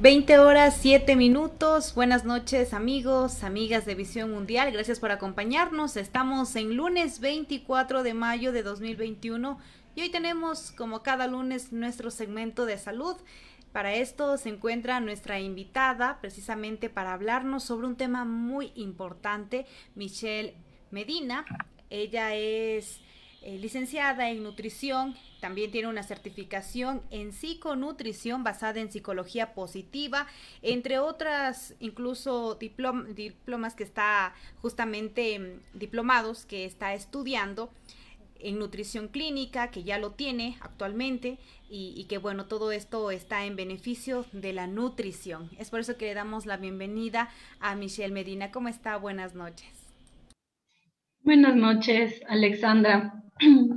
20 horas 7 minutos. Buenas noches amigos, amigas de Visión Mundial. Gracias por acompañarnos. Estamos en lunes 24 de mayo de 2021 y hoy tenemos como cada lunes nuestro segmento de salud. Para esto se encuentra nuestra invitada precisamente para hablarnos sobre un tema muy importante, Michelle Medina. Ella es licenciada en nutrición, también tiene una certificación en psiconutrición basada en psicología positiva, entre otras incluso diplomas que está justamente diplomados que está estudiando en nutrición clínica, que ya lo tiene actualmente y que bueno, todo esto está en beneficio de la nutrición. Es por eso que le damos la bienvenida a Michelle Medina. ¿Cómo está? Buenas noches. Buenas noches, Alexandra.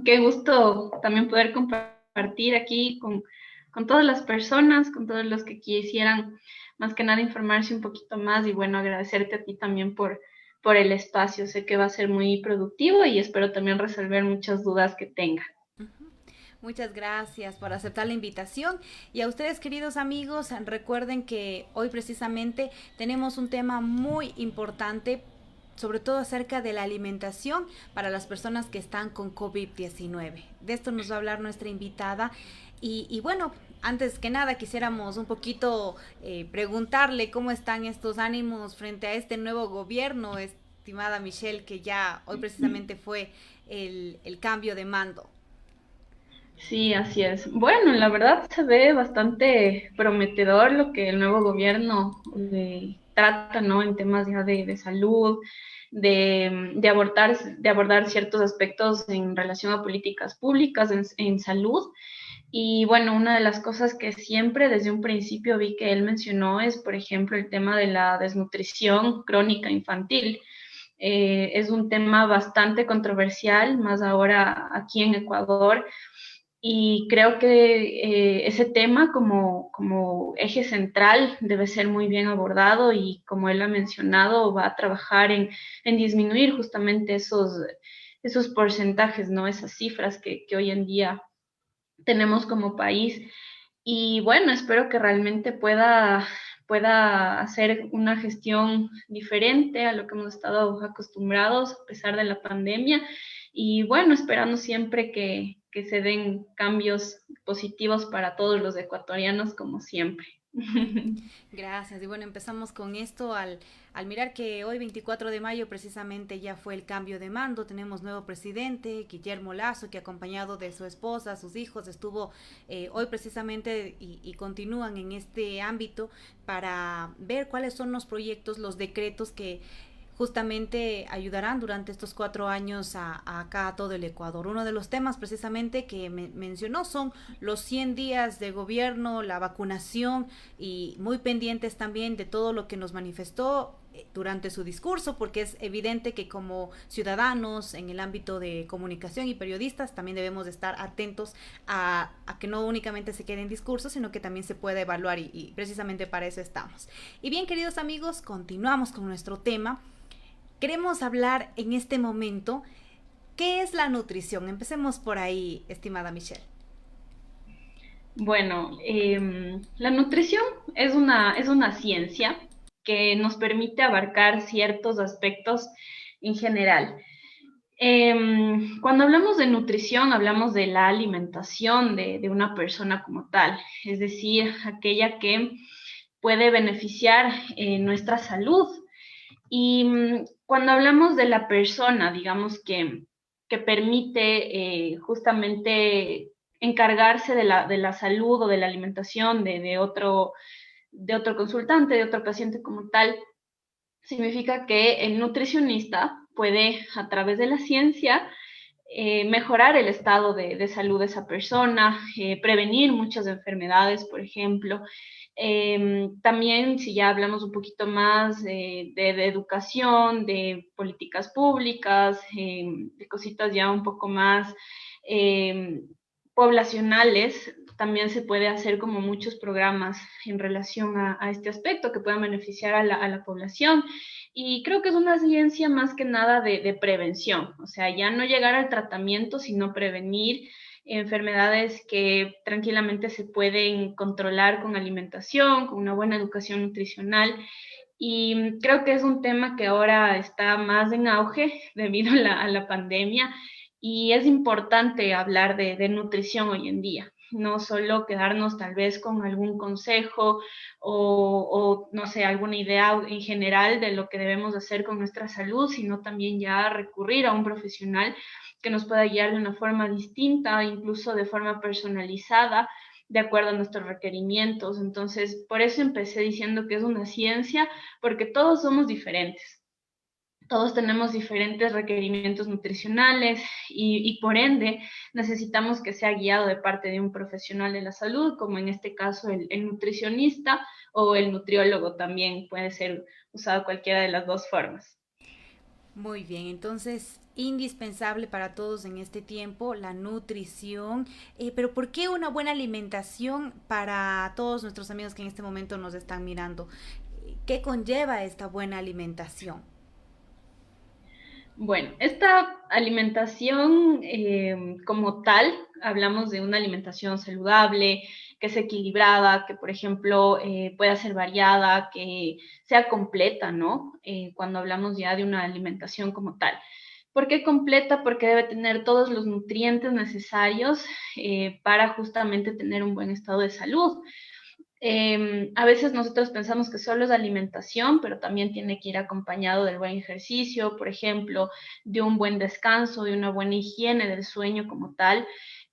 Qué gusto también poder compartir aquí con todas las personas, con todos los que quisieran más que nada informarse un poquito más y bueno, agradecerte a ti también por el espacio. Sé que va a ser muy productivo y espero también resolver muchas dudas que tenga. Muchas gracias por aceptar la invitación y a ustedes queridos amigos recuerden que hoy precisamente tenemos un tema muy importante, sobre todo acerca de la alimentación para las personas que están con COVID-19. De esto nos va a hablar nuestra invitada y bueno, antes que nada quisiéramos un poquito preguntarle cómo están estos ánimos frente a este nuevo gobierno, estimada Michelle, que ya hoy precisamente fue el cambio de mando. Sí, así es. Bueno, la verdad se ve bastante prometedor lo que el nuevo gobierno trata, ¿no? En temas ya de salud, de abordar ciertos aspectos en relación a políticas públicas en salud. Y bueno, una de las cosas que siempre desde un principio vi que él mencionó es, por ejemplo, el tema de la desnutrición crónica infantil. Es un tema bastante controversial, más ahora aquí en Ecuador, y creo que ese tema como eje central debe ser muy bien abordado y como él ha mencionado, va a trabajar en disminuir justamente esos porcentajes, ¿no? Esas cifras que hoy en día tenemos como país. Y bueno, espero que realmente pueda hacer una gestión diferente a lo que hemos estado acostumbrados a pesar de la pandemia. Y bueno, esperando siempre que se den cambios positivos para todos los ecuatorianos, como siempre. Gracias. Y bueno, empezamos con esto al mirar que hoy 24 de mayo precisamente ya fue el cambio de mando. Tenemos nuevo presidente, Guillermo Lasso, que acompañado de su esposa, sus hijos, estuvo hoy precisamente y continúan en este ámbito para ver cuáles son los proyectos, los decretos que justamente ayudarán durante estos 4 años acá a todo el Ecuador. Uno de los temas precisamente que mencionó son los 100 días de gobierno, la vacunación y muy pendientes también de todo lo que nos manifestó durante su discurso, porque es evidente que como ciudadanos en el ámbito de comunicación y periodistas también debemos de estar atentos a que no únicamente se quede en discursos, sino que también se pueda evaluar y precisamente para eso estamos. Y bien, queridos amigos, continuamos con nuestro tema. Queremos hablar en este momento qué es la nutrición. Empecemos por ahí, estimada Michelle. Bueno, la nutrición es una ciencia que nos permite abarcar ciertos aspectos en general. Cuando hablamos de nutrición, hablamos de la alimentación de una persona como tal, es decir, aquella que puede beneficiar nuestra salud. Y cuando hablamos de la persona, digamos que permite justamente encargarse de la salud o de la alimentación de otro consultante, de otro paciente como tal, significa que el nutricionista puede, a través de la ciencia, mejorar el estado de salud de esa persona, prevenir muchas enfermedades, por ejemplo. También, si ya hablamos un poquito más de educación, de políticas públicas, de cositas ya un poco más eh, poblacionales, también se puede hacer como muchos programas en relación a este aspecto que puedan beneficiar a la población. Y creo que es una ciencia más que nada de prevención, o sea, ya no llegar al tratamiento, sino prevenir enfermedades que tranquilamente se pueden controlar con alimentación, con una buena educación nutricional. Y creo que es un tema que ahora está más en auge debido a la pandemia y es importante hablar de nutrición hoy en día, no solo quedarnos tal vez con algún consejo o, no sé, alguna idea en general de lo que debemos hacer con nuestra salud, sino también ya recurrir a un profesional que nos pueda guiar de una forma distinta, incluso de forma personalizada, de acuerdo a nuestros requerimientos. Entonces, por eso empecé diciendo que es una ciencia, porque todos somos diferentes. Todos tenemos diferentes requerimientos nutricionales y por ende necesitamos que sea guiado de parte de un profesional de la salud, como en este caso el nutricionista o el nutriólogo también puede ser usado cualquiera de las dos formas. Muy bien, entonces indispensable para todos en este tiempo la nutrición, pero ¿por qué una buena alimentación para todos nuestros amigos que en este momento nos están mirando? ¿Qué conlleva esta buena alimentación? Bueno, esta alimentación como tal, hablamos de una alimentación saludable, que es equilibrada, que por ejemplo pueda ser variada, que sea completa, ¿no? Cuando hablamos ya de una alimentación como tal. ¿Por qué completa? Porque debe tener todos los nutrientes necesarios para justamente tener un buen estado de salud. A veces nosotros pensamos que solo es alimentación, pero también tiene que ir acompañado del buen ejercicio, por ejemplo, de un buen descanso, de una buena higiene del sueño como tal,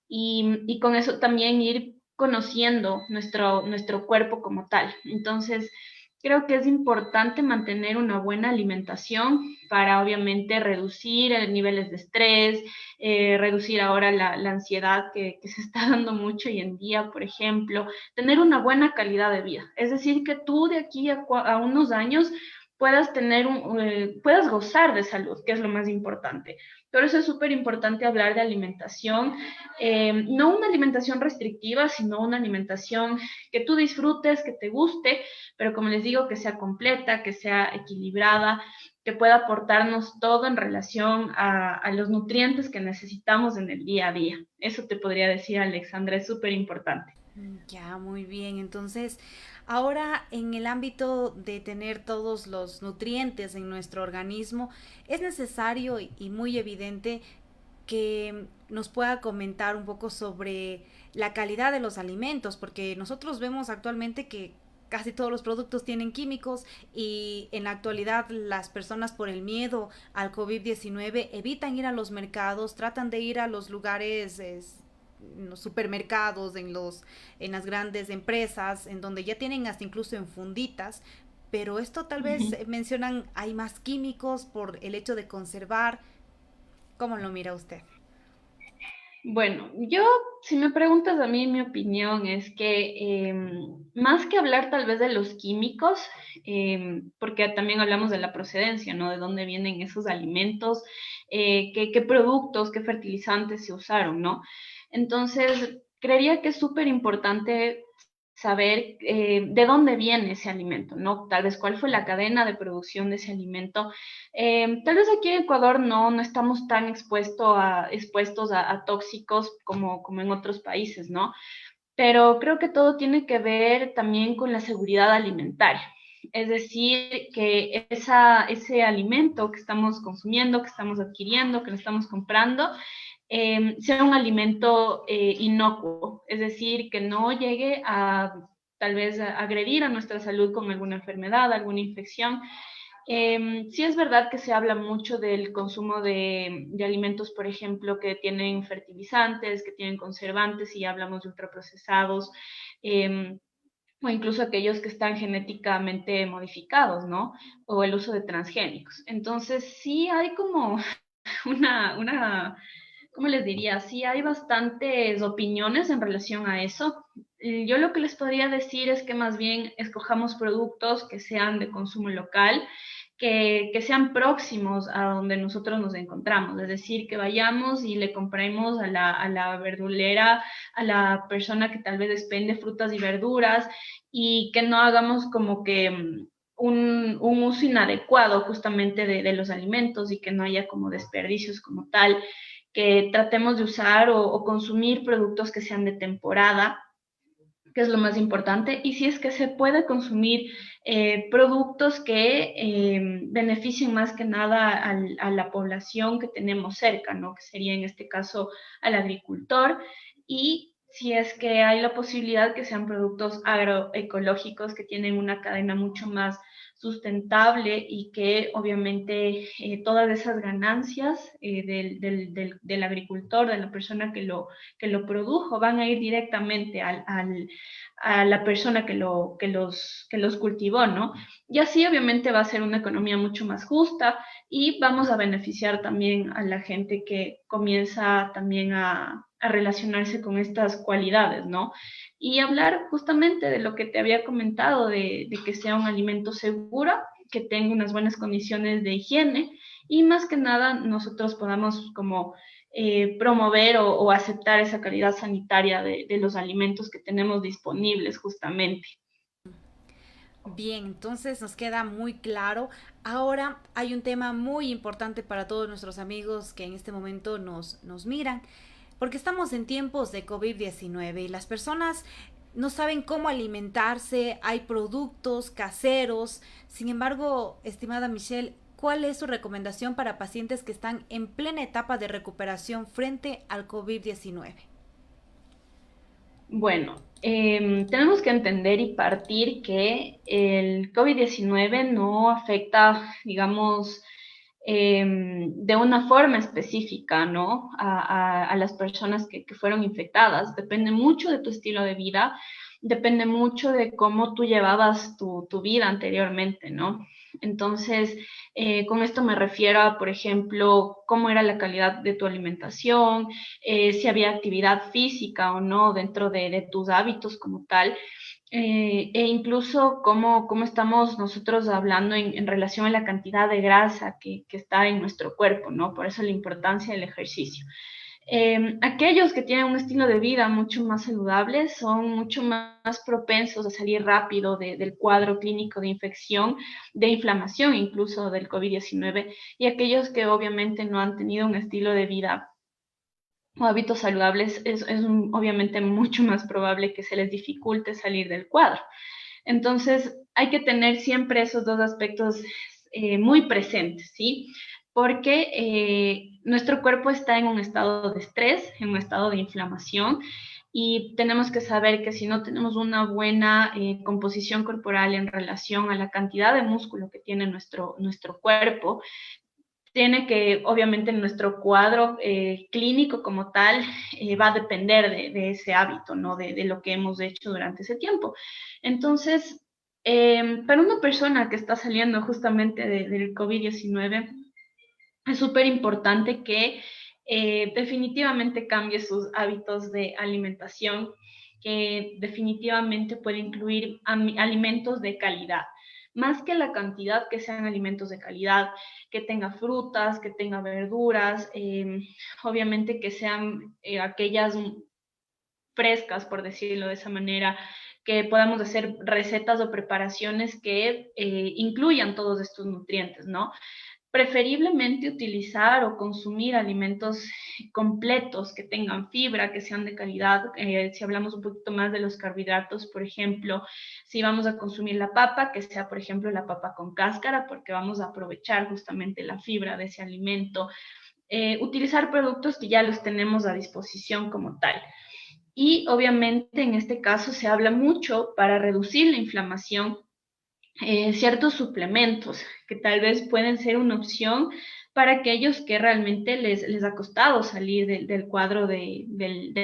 y con eso también ir conociendo nuestro cuerpo como tal. Entonces, creo que es importante mantener una buena alimentación para obviamente reducir niveles de estrés, reducir ahora la ansiedad que se está dando mucho hoy en día, por ejemplo, tener una buena calidad de vida. Es decir, que tú de aquí a unos años puedas puedas gozar de salud, que es lo más importante. Por eso es súper importante hablar de alimentación, no una alimentación restrictiva, sino una alimentación que tú disfrutes, que te guste, pero como les digo, que sea completa, que sea equilibrada, que pueda aportarnos todo en relación a los nutrientes que necesitamos en el día a día. Eso te podría decir, Alexandra, es súper importante. Ya, muy bien. Entonces, ahora en el ámbito de tener todos los nutrientes en nuestro organismo, es necesario y muy evidente que nos pueda comentar un poco sobre la calidad de los alimentos, porque nosotros vemos actualmente que casi todos los productos tienen químicos y en la actualidad las personas por el miedo al COVID-19 evitan ir a los mercados, tratan de ir a los lugares en los supermercados, en las grandes empresas, en donde ya tienen hasta incluso en funditas, pero esto tal vez mencionan hay más químicos por el hecho de conservar. ¿Cómo lo mira usted? Bueno, yo, si me preguntas a mí, mi opinión es que más que hablar tal vez de los químicos, porque también hablamos de la procedencia, ¿no? De dónde vienen esos alimentos, qué productos, qué fertilizantes se usaron, ¿no? Entonces, creería que es súper importante saber de dónde viene ese alimento, ¿no? Tal vez cuál fue la cadena de producción de ese alimento. Tal vez aquí en Ecuador no estamos tan expuestos a tóxicos como en otros países, ¿no? Pero creo que todo tiene que ver también con la seguridad alimentaria. Es decir, que ese alimento que estamos consumiendo, que estamos adquiriendo, que lo estamos comprando, sea un alimento inocuo, es decir, que no llegue a tal vez a agredir a nuestra salud con alguna enfermedad, alguna infección. Sí es verdad que se habla mucho del consumo de alimentos, por ejemplo, que tienen fertilizantes, que tienen conservantes, y hablamos de ultraprocesados, eh, o incluso aquellos que están genéticamente modificados, ¿no? O el uso de transgénicos. Entonces, sí hay como una ¿cómo les diría? Sí, hay bastantes opiniones en relación a eso. Yo lo que les podría decir es que más bien escojamos productos que sean de consumo local, que sean próximos a donde nosotros nos encontramos. Es decir, que vayamos y le compremos a la verdulera, a la persona que tal vez expende frutas y verduras, y que no hagamos como que un uso inadecuado justamente de los alimentos y que no haya como desperdicios como tal, que tratemos de usar o consumir productos que sean de temporada, que es lo más importante, y si es que se puede consumir productos que beneficien más que nada a la población que tenemos cerca, ¿no? Que sería en este caso al agricultor, y si es que hay la posibilidad que sean productos agroecológicos que tienen una cadena mucho más sustentable y que obviamente todas esas ganancias del agricultor, de la persona que lo produjo, van a ir directamente a la persona que los cultivó, ¿no? Y así obviamente va a ser una economía mucho más justa y vamos a beneficiar también a la gente que comienza también a relacionarse con estas cualidades, ¿no? Y hablar justamente de lo que te había comentado, de que sea un alimento seguro, que tenga unas buenas condiciones de higiene y más que nada nosotros podamos como promover o aceptar esa calidad sanitaria de los alimentos que tenemos disponibles justamente. Bien, entonces nos queda muy claro. Ahora hay un tema muy importante para todos nuestros amigos que en este momento nos miran, porque estamos en tiempos de COVID-19 y las personas no saben cómo alimentarse, hay productos caseros. Sin embargo, estimada Michelle, ¿cuál es su recomendación para pacientes que están en plena etapa de recuperación frente al COVID-19? Bueno, tenemos que entender y partir que el COVID-19 no afecta, digamos, de una forma específica, ¿no? A las personas que fueron infectadas. Depende mucho de tu estilo de vida, depende mucho de cómo tú llevabas tu vida anteriormente, ¿no? Entonces, con esto me refiero a, por ejemplo, cómo era la calidad de tu alimentación, si había actividad física o no dentro de tus hábitos como tal, e incluso cómo estamos nosotros hablando en relación a la cantidad de grasa que está en nuestro cuerpo, ¿no? Por eso la importancia del ejercicio. Aquellos que tienen un estilo de vida mucho más saludable son mucho más propensos a salir rápido del cuadro clínico de infección, de inflamación incluso del COVID-19, y aquellos que obviamente no han tenido un estilo de vida o hábitos saludables obviamente mucho más probable que se les dificulte salir del cuadro. Entonces, hay que tener siempre esos dos aspectos muy presentes, ¿sí? Porque nuestro cuerpo está en un estado de estrés, en un estado de inflamación, y tenemos que saber que si no tenemos una buena composición corporal en relación a la cantidad de músculo que tiene nuestro cuerpo, tiene que, obviamente, nuestro cuadro clínico como tal va a depender de ese hábito, ¿no? De lo que hemos hecho durante ese tiempo. Entonces, para una persona que está saliendo justamente del COVID-19, es súper importante que definitivamente cambie sus hábitos de alimentación, que definitivamente puede incluir alimentos de calidad. Más que la cantidad, que sean alimentos de calidad, que tenga frutas, que tenga verduras, obviamente que sean aquellas frescas, por decirlo de esa manera, que podamos hacer recetas o preparaciones que incluyan todos estos nutrientes, ¿no? Preferiblemente utilizar o consumir alimentos completos que tengan fibra, que sean de calidad. Si hablamos un poquito más de los carbohidratos, por ejemplo, si vamos a consumir la papa, que sea, por ejemplo, la papa con cáscara, porque vamos a aprovechar justamente la fibra de ese alimento. Utilizar productos que ya los tenemos a disposición como tal. Y obviamente en este caso se habla mucho para reducir la inflamación, ciertos suplementos que tal vez pueden ser una opción para aquellos que realmente les ha costado salir del cuadro de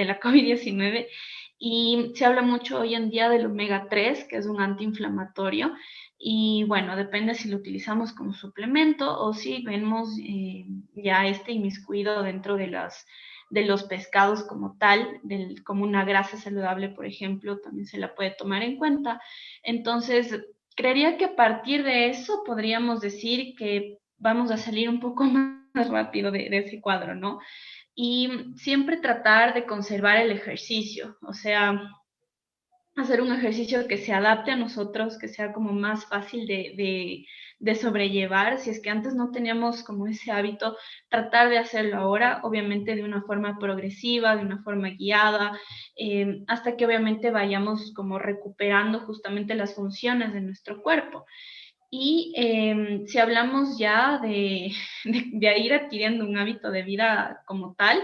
la COVID-19. Y se habla mucho hoy en día del omega 3, que es un antiinflamatorio. Y bueno, depende si lo utilizamos como suplemento o si vemos ya este inmiscuido dentro de los pescados como tal, como una grasa saludable, por ejemplo, también se la puede tomar en cuenta. Entonces, creería que a partir de eso podríamos decir que vamos a salir un poco más rápido de ese cuadro, ¿no? Y siempre tratar de conservar el ejercicio, o sea, hacer un ejercicio que se adapte a nosotros, que sea como más fácil de sobrellevar. Si es que antes no teníamos como ese hábito, tratar de hacerlo ahora, obviamente de una forma progresiva, de una forma guiada, hasta que obviamente vayamos como recuperando justamente las funciones de nuestro cuerpo. Y si hablamos ya de ir adquiriendo un hábito de vida como tal,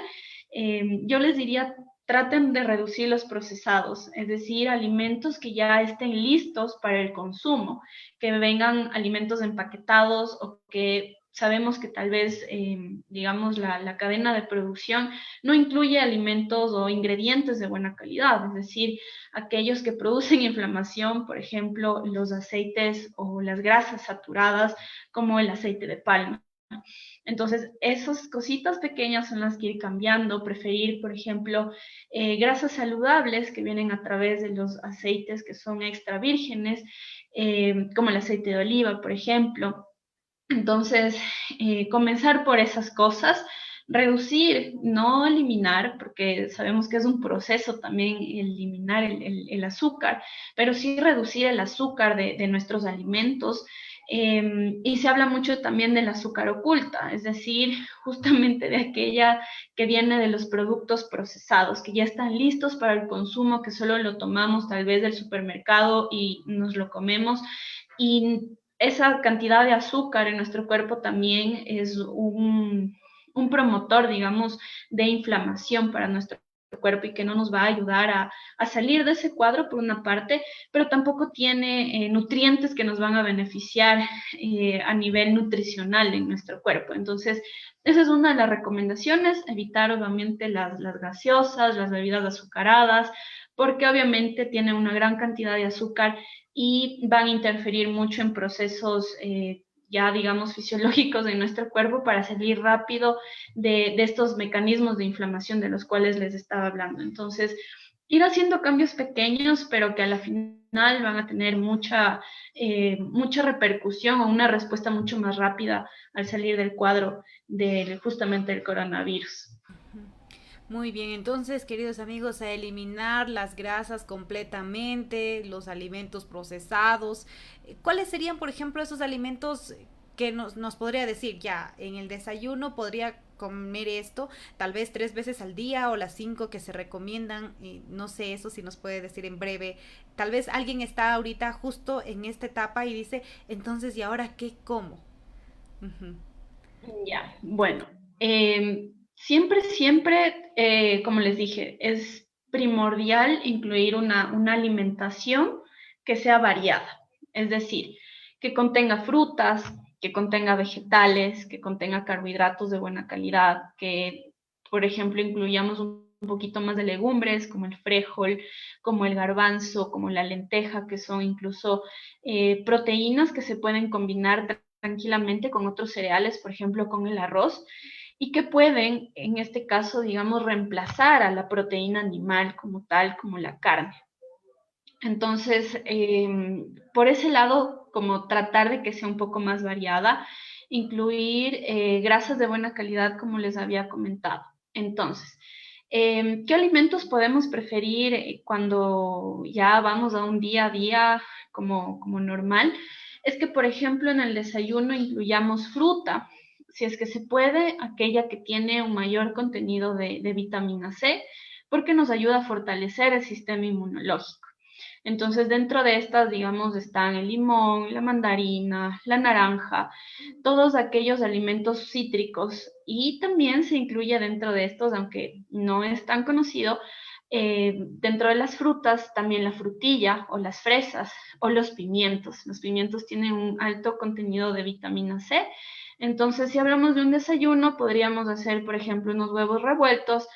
yo les diría, traten de reducir los procesados, es decir, alimentos que ya estén listos para el consumo, que vengan alimentos empaquetados o que sabemos que tal vez, digamos, la cadena de producción no incluye alimentos o ingredientes de buena calidad, es decir, aquellos que producen inflamación, por ejemplo, los aceites o las grasas saturadas, como el aceite de palma. Entonces, esas cositas pequeñas son las que ir cambiando, preferir, por ejemplo, grasas saludables que vienen a través de los aceites que son extra vírgenes, como el aceite de oliva, por ejemplo. Entonces, comenzar por esas cosas, reducir, no eliminar, porque sabemos que es un proceso también eliminar el azúcar, pero sí reducir el azúcar de nuestros alimentos. Y se habla mucho también del azúcar oculta, es decir, justamente de aquella que viene de los productos procesados, que ya están listos para el consumo, que solo lo tomamos tal vez del supermercado y nos lo comemos. Y esa cantidad de azúcar en nuestro cuerpo también es un promotor, digamos, de inflamación para nuestro cuerpo y que no nos va a ayudar a salir de ese cuadro por una parte, pero tampoco tiene nutrientes que nos van a beneficiar a nivel nutricional en nuestro cuerpo. Entonces, esa es una de las recomendaciones, evitar obviamente las gaseosas, las bebidas azucaradas, porque obviamente tienen una gran cantidad de azúcar y van a interferir mucho en procesos ya, digamos, fisiológicos de nuestro cuerpo para salir rápido de estos mecanismos de inflamación de los cuales les estaba hablando. Entonces, ir haciendo cambios pequeños, pero que a la final van a tener mucha repercusión o una respuesta mucho más rápida al salir del cuadro justamente del coronavirus. Muy bien, entonces, queridos amigos, a eliminar las grasas completamente, los alimentos procesados. ¿Cuáles serían, por ejemplo, esos alimentos que nos podría decir ya en el desayuno podría comer esto, tal vez 3 veces al día o las 5 que se recomiendan? No sé eso si nos puede decir en breve. Tal vez alguien está ahorita justo en esta etapa y dice, entonces, ¿y ahora qué como? Ujú. Ya, bueno, siempre, como les dije, es primordial incluir una alimentación que sea variada, es decir, que contenga frutas, que contenga vegetales, que contenga carbohidratos de buena calidad, que, por ejemplo, incluyamos un poquito más de legumbres, como el frijol, como el garbanzo, como la lenteja, que son incluso proteínas que se pueden combinar tranquilamente con otros cereales, por ejemplo, con el arroz, y que pueden, en este caso, digamos, reemplazar a la proteína animal como tal, como la carne. Entonces, por ese lado, como tratar de que sea un poco más variada, incluir grasas de buena calidad, como les había comentado. Entonces, ¿qué alimentos podemos preferir cuando ya vamos a un día a día como normal? Es que, por ejemplo, en el desayuno incluyamos fruta, si es que se puede, aquella que tiene un mayor contenido de vitamina C, porque nos ayuda a fortalecer el sistema inmunológico. Entonces, dentro de estas, digamos, están el limón, la mandarina, la naranja, todos aquellos alimentos cítricos. Y también se incluye dentro de estos, aunque no es tan conocido, dentro de las frutas, también la frutilla o las fresas o los pimientos. Los pimientos tienen un alto contenido de vitamina C. Entonces, si hablamos de un desayuno, podríamos hacer, por ejemplo, unos huevos revueltos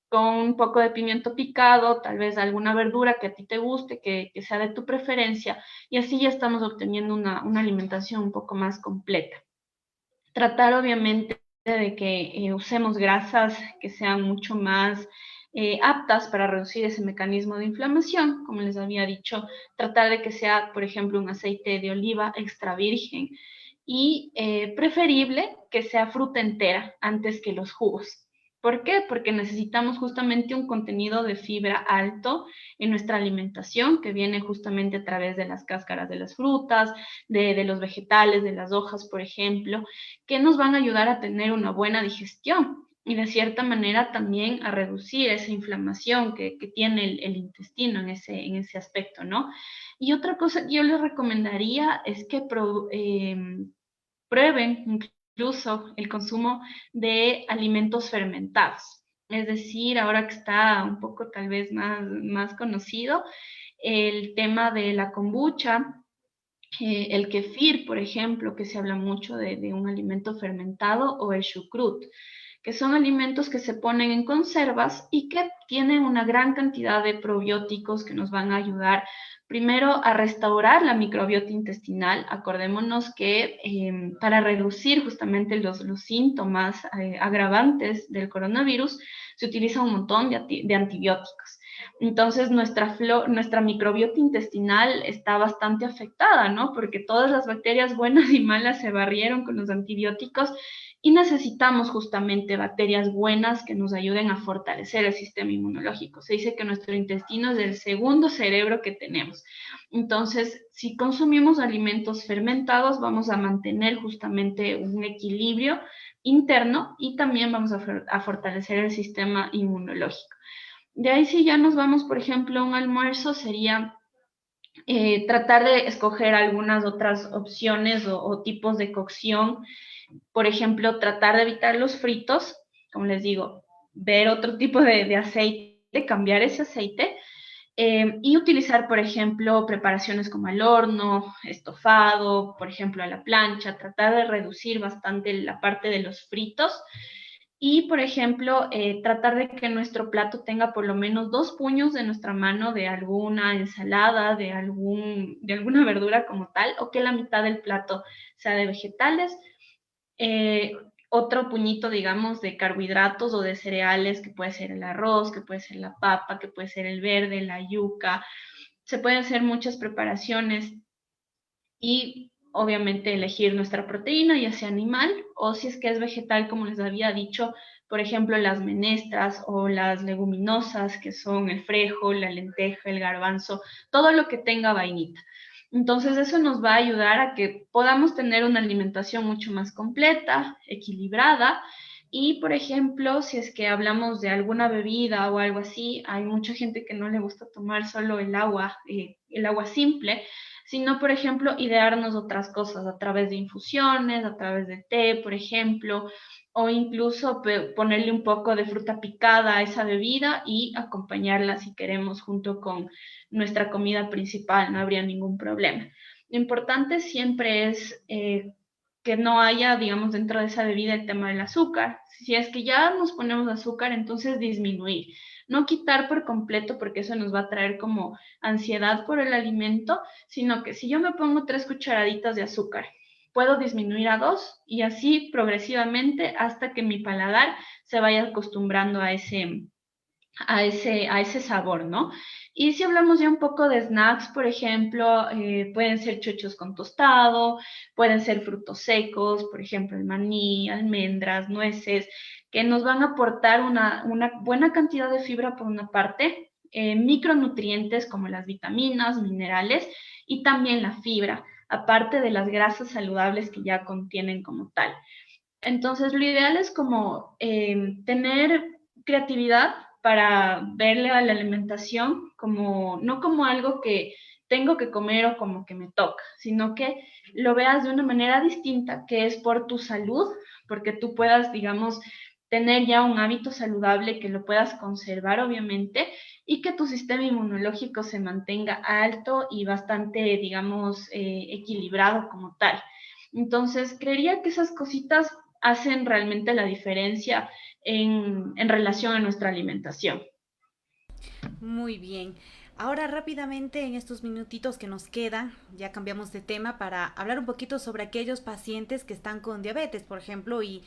con un poco de pimiento picado, tal vez alguna verdura que a ti te guste, que sea de tu preferencia, y así ya estamos obteniendo una alimentación un poco más completa. Tratar obviamente de que usemos grasas que sean mucho más aptas para reducir ese mecanismo de inflamación, como les había dicho, tratar de que sea, por ejemplo, un aceite de oliva extra virgen y preferible que sea fruta entera antes que los jugos. ¿Por qué? Porque necesitamos justamente un contenido de fibra alto en nuestra alimentación, que viene justamente a través de las cáscaras de las frutas, de los vegetales, de las hojas, por ejemplo, que nos van a ayudar a tener una buena digestión y de cierta manera también a reducir esa inflamación que tiene el intestino en ese aspecto, ¿no? Y otra cosa que yo les recomendaría es que prueben incluso el consumo de alimentos fermentados. Es decir, ahora que está un poco tal vez más conocido, el tema de la kombucha, el kefir, por ejemplo, que se habla mucho de un alimento fermentado, o el chucrut, que son alimentos que se ponen en conservas y que tienen una gran cantidad de probióticos que nos van a ayudar primero a restaurar la microbiota intestinal. Acordémonos que para reducir justamente los síntomas agravantes del coronavirus se utiliza un montón de antibióticos. Entonces, nuestra microbiota intestinal está bastante afectada, ¿no? Porque todas las bacterias buenas y malas se barrieron con los antibióticos y necesitamos justamente bacterias buenas que nos ayuden a fortalecer el sistema inmunológico. Se dice que nuestro intestino es el segundo cerebro que tenemos. Entonces, si consumimos alimentos fermentados, vamos a mantener justamente un equilibrio interno y también vamos a fortalecer el sistema inmunológico. De ahí si ya nos vamos, por ejemplo, a un almuerzo, sería tratar de escoger algunas otras opciones o tipos de cocción. Por ejemplo, tratar de evitar los fritos, como les digo, ver otro tipo de aceite, cambiar ese aceite y utilizar, por ejemplo, preparaciones como al horno, estofado, por ejemplo, a la plancha, tratar de reducir bastante la parte de los fritos y, por ejemplo, tratar de que nuestro plato tenga por lo menos 2 puños de nuestra mano de alguna ensalada, de alguna verdura como tal, o que la mitad del plato sea de vegetales. Eh, Otro puñito, digamos, de carbohidratos o de cereales, que puede ser el arroz, que puede ser la papa, que puede ser el verde, la yuca. Se pueden hacer muchas preparaciones y obviamente elegir nuestra proteína, ya sea animal o si es que es vegetal, como les había dicho, por ejemplo, las menestras o las leguminosas, que son el frejo, la lenteja, el garbanzo, todo lo que tenga vainita. Entonces eso nos va a ayudar a que podamos tener una alimentación mucho más completa, equilibrada. Y, por ejemplo, si es que hablamos de alguna bebida o algo así, hay mucha gente que no le gusta tomar solo el agua simple, sino, por ejemplo, idearnos otras cosas a través de infusiones, a través de té, por ejemplo, o incluso ponerle un poco de fruta picada a esa bebida y acompañarla si queremos junto con nuestra comida principal, no habría ningún problema. Lo importante siempre es que no haya, digamos, dentro de esa bebida el tema del azúcar. Si es que ya nos ponemos azúcar, entonces disminuir. No quitar por completo porque eso nos va a traer como ansiedad por el alimento, sino que si yo me pongo 3 cucharaditas de azúcar, puedo disminuir a 2 y así progresivamente hasta que mi paladar se vaya acostumbrando a ese sabor, ¿no? Y si hablamos ya un poco de snacks, por ejemplo, pueden ser chochos con tostado, pueden ser frutos secos, por ejemplo, el maní, almendras, nueces, que nos van a aportar una buena cantidad de fibra por una parte, micronutrientes como las vitaminas, minerales y también la fibra, aparte de las grasas saludables que ya contienen como tal. Entonces, lo ideal es como tener creatividad para verle a la alimentación como, no como algo que tengo que comer o como que me toca, sino que lo veas de una manera distinta, que es por tu salud, porque tú puedas, digamos, tener ya un hábito saludable, que lo puedas conservar, obviamente, y que tu sistema inmunológico se mantenga alto y bastante, digamos, equilibrado como tal. Entonces, creería que esas cositas hacen realmente la diferencia en relación a nuestra alimentación. Muy bien. Ahora rápidamente en estos minutitos que nos quedan, ya cambiamos de tema para hablar un poquito sobre aquellos pacientes que están con diabetes, por ejemplo, y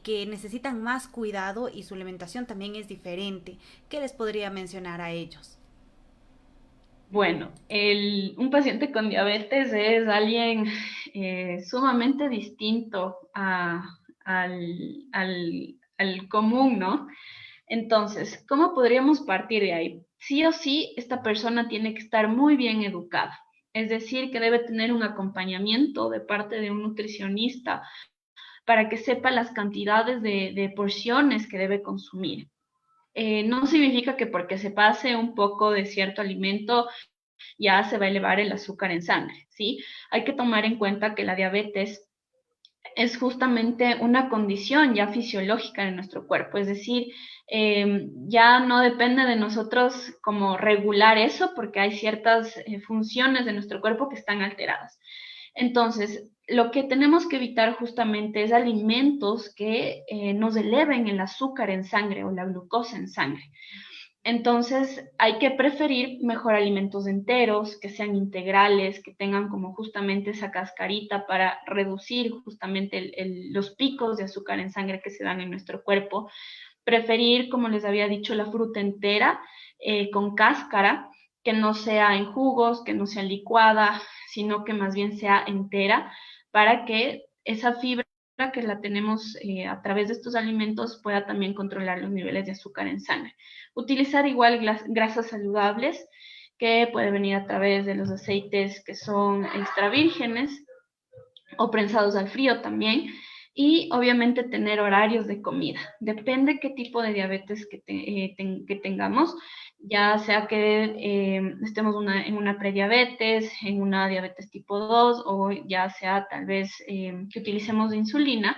que necesitan más cuidado y su alimentación también es diferente. ¿Qué les podría mencionar a ellos? Bueno, un paciente con diabetes es alguien sumamente distinto al al común, ¿no? Entonces, ¿cómo podríamos partir de ahí? Sí o sí, esta persona tiene que estar muy bien educada, es decir, que debe tener un acompañamiento de parte de un nutricionista para que sepa las cantidades de porciones que debe consumir. No significa que porque se pase un poco de cierto alimento ya se va a elevar el azúcar en sangre, ¿sí? Hay que tomar en cuenta que la diabetes es justamente una condición ya fisiológica de nuestro cuerpo, es decir, ya no depende de nosotros como regular eso porque hay ciertas funciones de nuestro cuerpo que están alteradas. Entonces, lo que tenemos que evitar justamente es alimentos que nos eleven el azúcar en sangre o la glucosa en sangre. Entonces, hay que preferir mejor alimentos enteros, que sean integrales, que tengan como justamente esa cascarita para reducir justamente los picos de azúcar en sangre que se dan en nuestro cuerpo. Preferir, como les había dicho, la fruta entera con cáscara, que no sea en jugos, que no sea licuada, sino que más bien sea entera, para que esa fibra que la tenemos a través de estos alimentos pueda también controlar los niveles de azúcar en sangre. Utilizar igual grasas saludables, que puede venir a través de los aceites que son extra vírgenes o prensados al frío también. Y obviamente tener horarios de comida. Depende qué tipo de diabetes que tengamos, ya sea que estemos en una prediabetes, en una diabetes tipo 2 o ya sea tal vez que utilicemos insulina,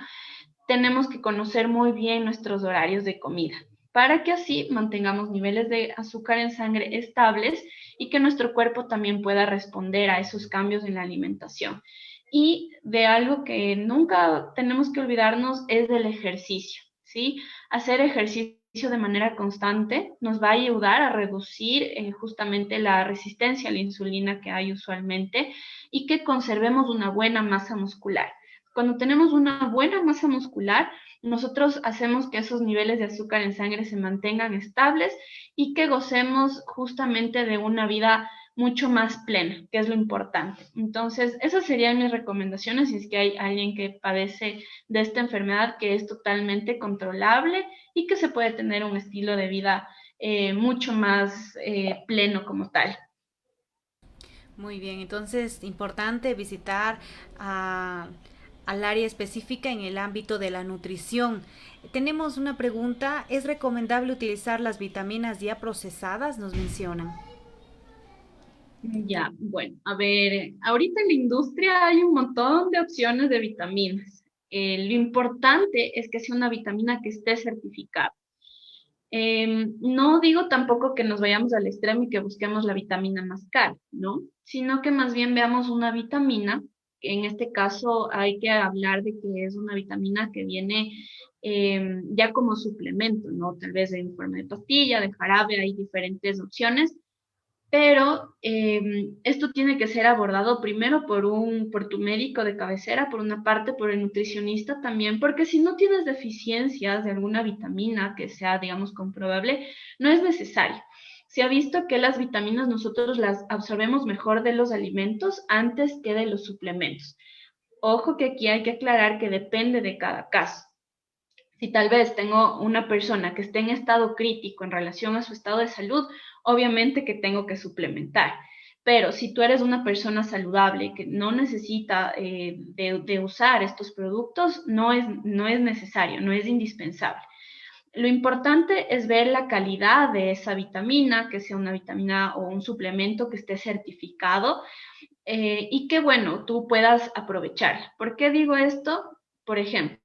tenemos que conocer muy bien nuestros horarios de comida para que así mantengamos niveles de azúcar en sangre estables y que nuestro cuerpo también pueda responder a esos cambios en la alimentación. Y de algo que nunca tenemos que olvidarnos es del ejercicio, ¿sí? Hacer ejercicio de manera constante nos va a ayudar a reducir justamente la resistencia a la insulina que hay usualmente y que conservemos una buena masa muscular. Cuando tenemos una buena masa muscular, nosotros hacemos que esos niveles de azúcar en sangre se mantengan estables y que gocemos justamente de una vida mucho más plena, que es lo importante. Entonces, esas serían mis recomendaciones si es que hay alguien que padece de esta enfermedad que es totalmente controlable y que se puede tener un estilo de vida mucho más pleno como tal. Muy bien, entonces importante visitar al área específica en el ámbito de la nutrición. Tenemos una pregunta, ¿es recomendable utilizar las vitaminas ya procesadas? Nos mencionan. Ya, bueno, a ver, ahorita en la industria hay un montón de opciones de vitaminas. Lo importante es que sea una vitamina que esté certificada. No digo tampoco que nos vayamos al extremo y que busquemos la vitamina más cara, ¿no? Sino que más bien veamos una vitamina, que en este caso hay que hablar de que es una vitamina que viene ya como suplemento, ¿no? Tal vez en forma de pastilla, de jarabe, hay diferentes opciones, pero esto tiene que ser abordado primero por tu médico de cabecera, por una parte, por el nutricionista también, porque si no tienes deficiencias de alguna vitamina que sea, digamos, comprobable, no es necesario. Se ha visto que las vitaminas nosotros las absorbemos mejor de los alimentos antes que de los suplementos. Ojo que aquí hay que aclarar que depende de cada caso. Si tal vez tengo una persona que esté en estado crítico en relación a su estado de salud, obviamente que tengo que suplementar. Pero si tú eres una persona saludable que no necesita de usar estos productos, no es necesario, no es indispensable. Lo importante es ver la calidad de esa vitamina, que sea una vitamina o un suplemento que esté certificado y que, bueno, tú puedas aprovechar. ¿Por qué digo esto? Por ejemplo,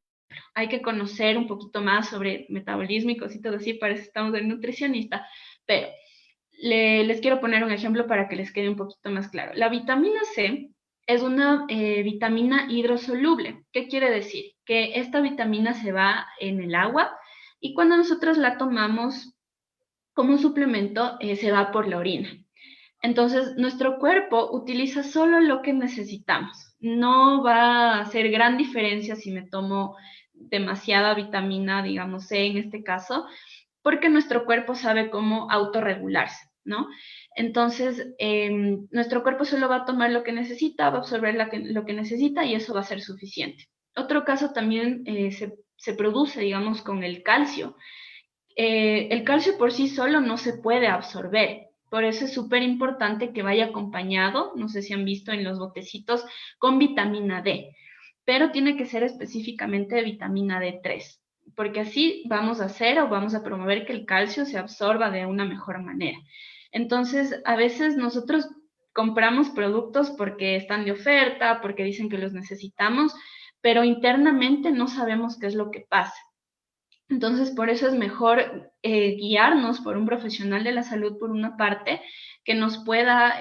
hay que conocer un poquito más sobre metabolismo y cositas así, para eso estamos en nutricionista, pero les quiero poner un ejemplo para que les quede un poquito más claro. La vitamina C es una vitamina hidrosoluble. ¿Qué quiere decir? Que esta vitamina se va en el agua y cuando nosotros la tomamos como suplemento, se va por la orina. Entonces, nuestro cuerpo utiliza solo lo que necesitamos. No va a hacer gran diferencia si me tomo demasiada vitamina, digamos C en este caso, porque nuestro cuerpo sabe cómo autorregularse, ¿no? Entonces, nuestro cuerpo solo va a tomar lo que necesita, va a absorber lo que necesita y eso va a ser suficiente. Otro caso también se produce, digamos, con el calcio. El calcio por sí solo no se puede absorber. Por eso es súper importante que vaya acompañado, no sé si han visto en los botecitos, con vitamina D, pero tiene que ser específicamente de vitamina D3, porque así vamos a hacer o vamos a promover que el calcio se absorba de una mejor manera. Entonces, a veces nosotros compramos productos porque están de oferta, porque dicen que los necesitamos, pero internamente no sabemos qué es lo que pasa. Entonces, por eso es mejor guiarnos por un profesional de la salud, por una parte, que nos pueda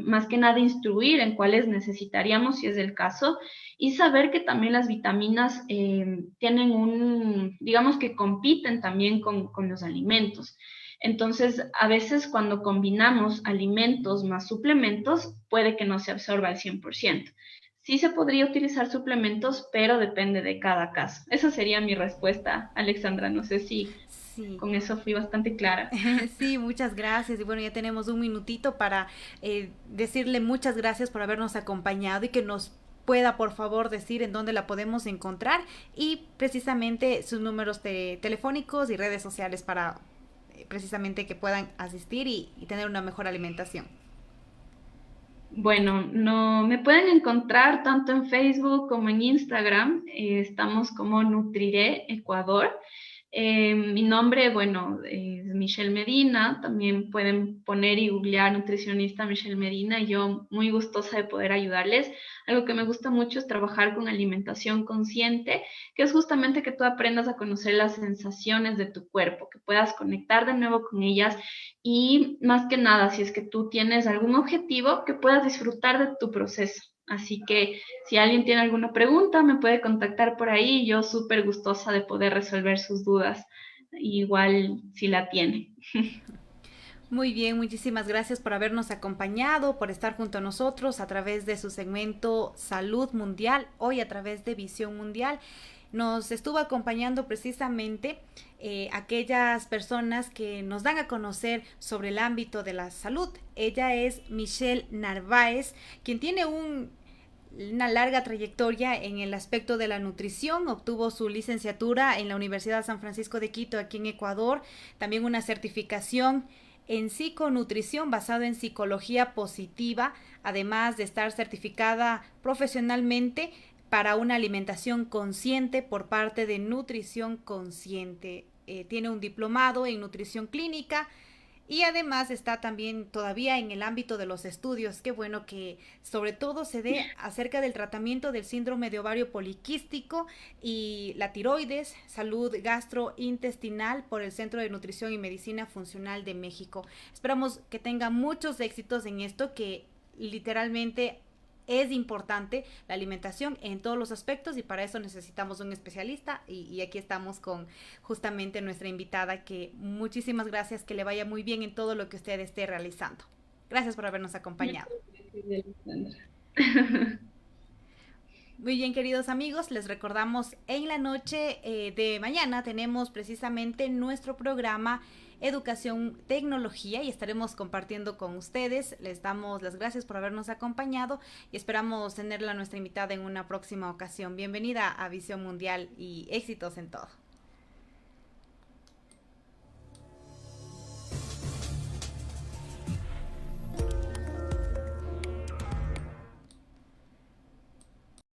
más que nada instruir en cuáles necesitaríamos, si es el caso, y saber que también las vitaminas tienen digamos que compiten también con los alimentos. Entonces, a veces cuando combinamos alimentos más suplementos, puede que no se absorba al 100%. Sí se podría utilizar suplementos, pero depende de cada caso. Esa sería mi respuesta, Alexandra. No sé si Sí. con eso fui bastante clara. Sí, muchas gracias. Y bueno, ya tenemos un minutito para decirle muchas gracias por habernos acompañado y que nos pueda por favor decir en dónde la podemos encontrar y precisamente sus números telefónicos y redes sociales para precisamente que puedan asistir y tener una mejor alimentación. Bueno, no me pueden encontrar tanto en Facebook como en Instagram. Estamos como Nutriré Ecuador. Mi nombre, bueno, es Michelle Medina. También pueden poner y googlear nutricionista Michelle Medina. Yo muy gustosa de poder ayudarles. Algo que me gusta mucho es trabajar con alimentación consciente, que es justamente que tú aprendas a conocer las sensaciones de tu cuerpo, que puedas conectar de nuevo con ellas y más que nada, si es que tú tienes algún objetivo, que puedas disfrutar de tu proceso. Así que si alguien tiene alguna pregunta, me puede contactar por ahí. Yo súper gustosa de poder resolver sus dudas, igual si la tiene. Muy bien, muchísimas gracias por habernos acompañado, por estar junto a nosotros a través de su segmento Salud Mundial, hoy a través de Visión Mundial. Nos estuvo acompañando precisamente aquellas personas que nos dan a conocer sobre el ámbito de la salud. Ella es Michelle Narváez, quien tiene una larga trayectoria en el aspecto de la nutrición, obtuvo su licenciatura en la Universidad San Francisco de Quito, aquí en Ecuador, también una certificación en psiconutrición basado en psicología positiva, además de estar certificada profesionalmente para una alimentación consciente por parte de Nutrición Consciente. Tiene un diplomado en nutrición clínica y además está también todavía en el ámbito de los estudios. Qué bueno que sobre todo se dé acerca del tratamiento del síndrome de ovario poliquístico y la tiroides, salud gastrointestinal por el Centro de Nutrición y Medicina Funcional de México. Esperamos que tenga muchos éxitos en esto, que literalmente es importante la alimentación en todos los aspectos y para eso necesitamos un especialista y aquí estamos con justamente nuestra invitada, que muchísimas gracias, que le vaya muy bien en todo lo que usted esté realizando. Gracias por habernos acompañado. Muy bien, queridos amigos, les recordamos en la noche de mañana tenemos precisamente nuestro programa Educación Tecnología y estaremos compartiendo con ustedes. Les damos las gracias por habernos acompañado y esperamos tenerla nuestra invitada en una próxima ocasión. Bienvenida a Visión Mundial y éxitos en todo.